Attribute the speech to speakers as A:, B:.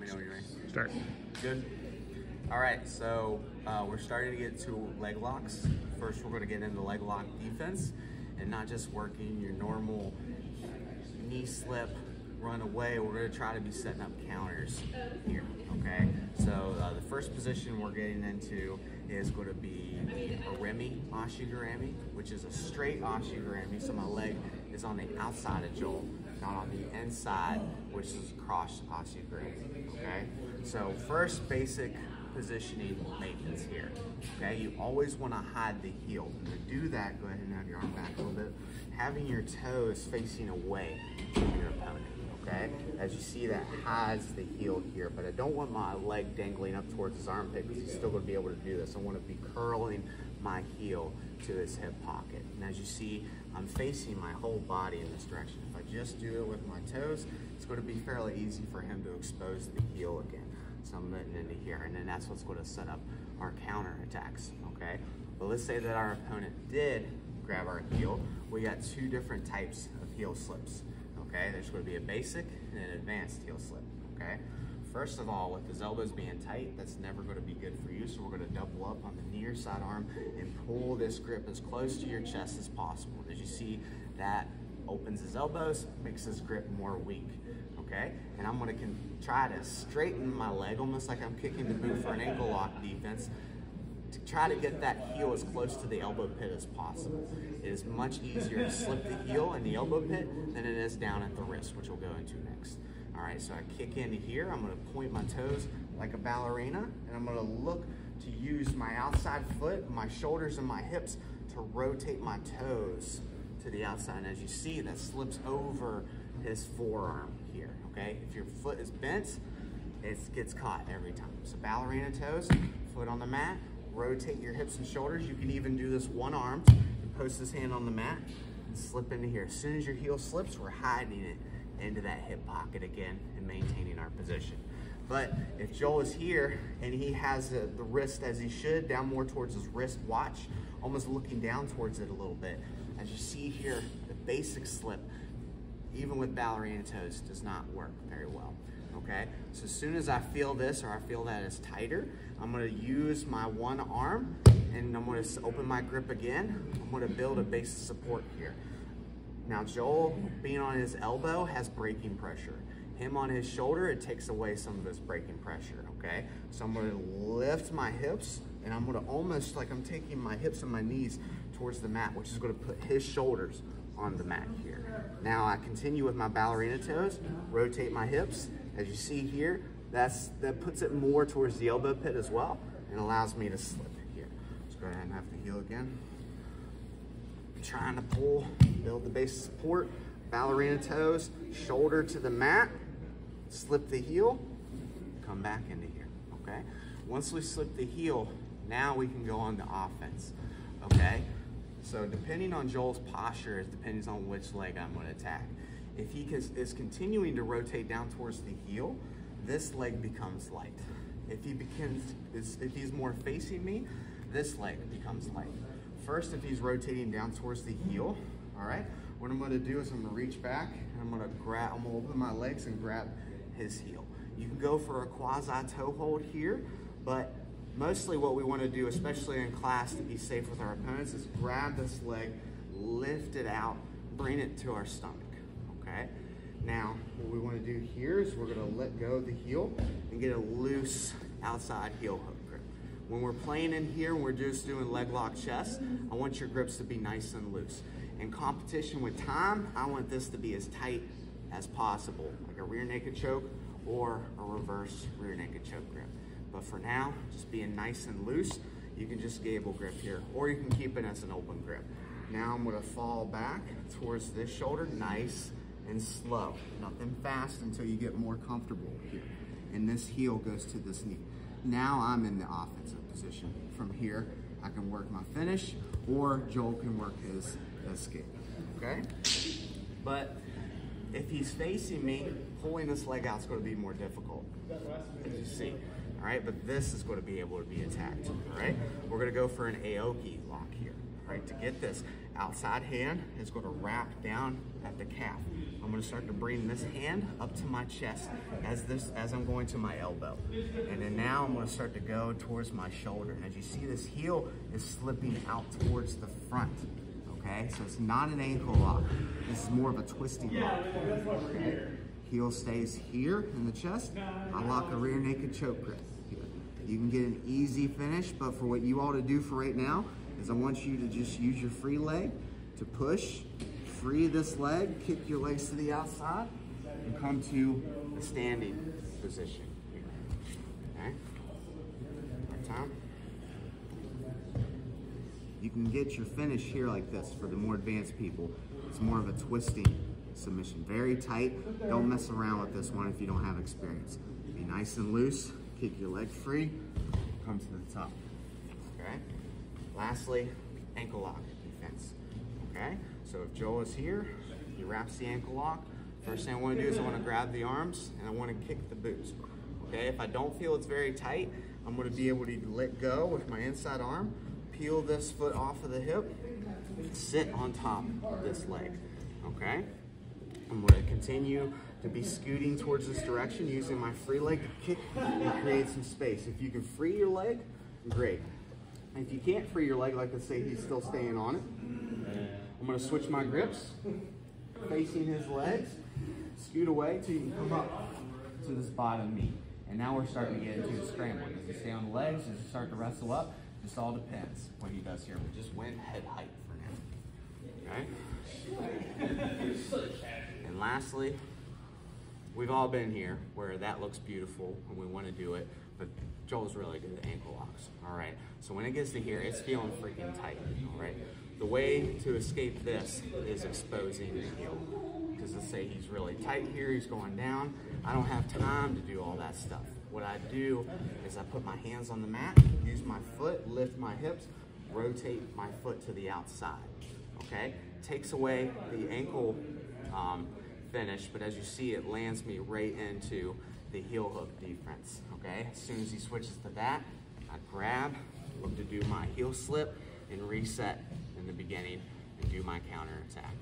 A: me know when you're ready.
B: Start.
A: Good. All right, so we're starting to get to leg locks. First, we're going to get into leg lock defense and not just working your normal knee slip, run away. We're going to try to be setting up counters here, okay? So the first position we're getting into is going to be the Irimi Ashi Garami, which is a straight Ashi Garami. So my leg is on the outside of Joel, not on the inside, which is cross Ashi Garami, okay? So first basic positioning maintenance here, okay? You always want to hide the heel. And to do that, go ahead and have your arm back a little bit. Having your toes facing away from your opponent, okay? As you see, that hides the heel here, but I don't want my leg dangling up towards his armpit because he's still going to be able to do this. I want to be curling my heel to his hip pocket. And as you see, I'm facing my whole body in this direction. If I just do it with my toes, it's going to be fairly easy for him to expose the heel again. So I'm getting into here, and then that's what's going to set up our counter attacks, okay? But let's say that our opponent did grab our heel. We got two different types of heel slips, okay? There's going to be a basic and an advanced heel slip, okay? First of all, with his elbows being tight, that's never going to be good for you, so we're going to double up on the near side arm and pull this grip as close to your chest as possible. As you see, that opens his elbows, makes his grip more weak. Okay, and I'm going to try to straighten my leg, almost like I'm kicking the boot for an ankle lock defense, to try to get that heel as close to the elbow pit as possible. It is much easier to slip the heel in the elbow pit than it is down at the wrist, which we'll go into next. All right, so I kick into here. I'm going to point my toes like a ballerina, and I'm going to look to use my outside foot, my shoulders, and my hips to rotate my toes to the outside. And as you see, that slips over his forearm here, okay? If your foot is bent, it gets caught every time. So ballerina toes, foot on the mat, rotate your hips and shoulders. You can even do this one arm and post this hand on the mat and slip into here. As soon as your heel slips, we're hiding it into that hip pocket again and maintaining our position. But if Joel is here and he has the wrist as he should, down more towards his wrist watch, almost looking down towards it a little bit. As you see here, the basic slip, even with ballerina toes, does not work very well, okay? So as soon as I feel this, or I feel that it's tighter, I'm gonna use my one arm and I'm gonna open my grip again. I'm gonna build a base of support here. Now Joel, being on his elbow, has braking pressure. Him on his shoulder, it takes away some of his braking pressure, okay? So I'm gonna lift my hips and I'm gonna almost like I'm taking my hips and my knees towards the mat, which is gonna put his shoulders on the mat here. Now I continue with my ballerina toes, rotate my hips. As you see here, that puts it more towards the elbow pit as well and allows me to slip here. Let's go ahead and have the heel again. Trying to pull, build the base of support, ballerina toes, shoulder to the mat, slip the heel, come back into here, okay? Once we slip the heel, now we can go on to offense, okay? So depending on Joel's posture, it depends on which leg I'm going to attack. If he is continuing to rotate down towards the heel, this leg becomes light. If he's more facing me, this leg becomes light. First, if he's rotating down towards the heel, all right, what I'm going to do is I'm going to reach back and I'm going to open my legs and grab his heel. You can go for a quasi toe hold here, but mostly what we want to do, especially in class to be safe with our opponents, is grab this leg, lift it out, bring it to our stomach, okay? Now, what we want to do here is we're going to let go of the heel and get a loose outside heel hook grip. When we're playing in here and we're just doing leg lock chest, I want your grips to be nice and loose. In competition with time, I want this to be as tight as possible, like a rear naked choke or a reverse rear naked choke grip. But for now, just being nice and loose, you can just gable grip here, or you can keep it as an open grip. Now I'm gonna fall back towards this shoulder, nice and slow. Nothing fast until you get more comfortable here. And this heel goes to this knee. Now I'm in the offensive position. From here, I can work my finish, or Joel can work his escape, okay? But if he's facing me, pulling this leg out is gonna be more difficult, as you see. All right, but this is going to be able to be attacked, all right? We're going to go for an Aoki lock here. All right, to get this, outside hand is going to wrap down at the calf. I'm going to start to bring this hand up to my chest as I'm going to my elbow. And then now I'm going to start to go towards my shoulder. And as you see, this heel is slipping out towards the front. Okay, so it's not an ankle lock. This is more of a twisting lock. Okay, heel stays here in the chest. I lock a rear naked choke grip. You can get an easy finish, but for what you ought to do for right now is I want you to just use your free leg to push, free this leg, kick your legs to the outside, and come to a standing position here. Okay? One time. You can get your finish here like this for the more advanced people. It's more of a twisting submission. Very tight. Don't mess around with this one if you don't have experience. Be nice and loose. Kick your leg free, come to the top, okay? Lastly, ankle lock defense, okay? So if Joel is here, he wraps the ankle lock. First thing I wanna do is I wanna grab the arms and I wanna kick the boots, okay? If I don't feel it's very tight, I'm gonna be able to let go with my inside arm, peel this foot off of the hip, sit on top of this leg, okay? I'm gonna continue to be scooting towards this direction using my free leg to kick and create some space. If you can free your leg, great. If you can't free your leg, like let's say he's still staying on it, I'm gonna switch my grips, facing his legs, scoot away till you can come up to this bottom knee. And now we're starting to get into the scramble. Does he stay on the legs? Does he start to wrestle up? Just all depends what he does here. We just went head height for now, okay? And lastly, we've all been here where that looks beautiful and we want to do it, but Joel's really good at ankle locks. All right, so when it gets to here, it's feeling freaking tight, all right? The way to escape this is exposing the heel. Because let's say he's really tight here, he's going down. I don't have time to do all that stuff. What I do is I put my hands on the mat, use my foot, lift my hips, rotate my foot to the outside, okay? Takes away the ankle finish, but as you see, it lands me right into the heel hook defense, okay? As soon as he switches to that, I grab, look to do my heel slip, and reset in the beginning and do my counter attack.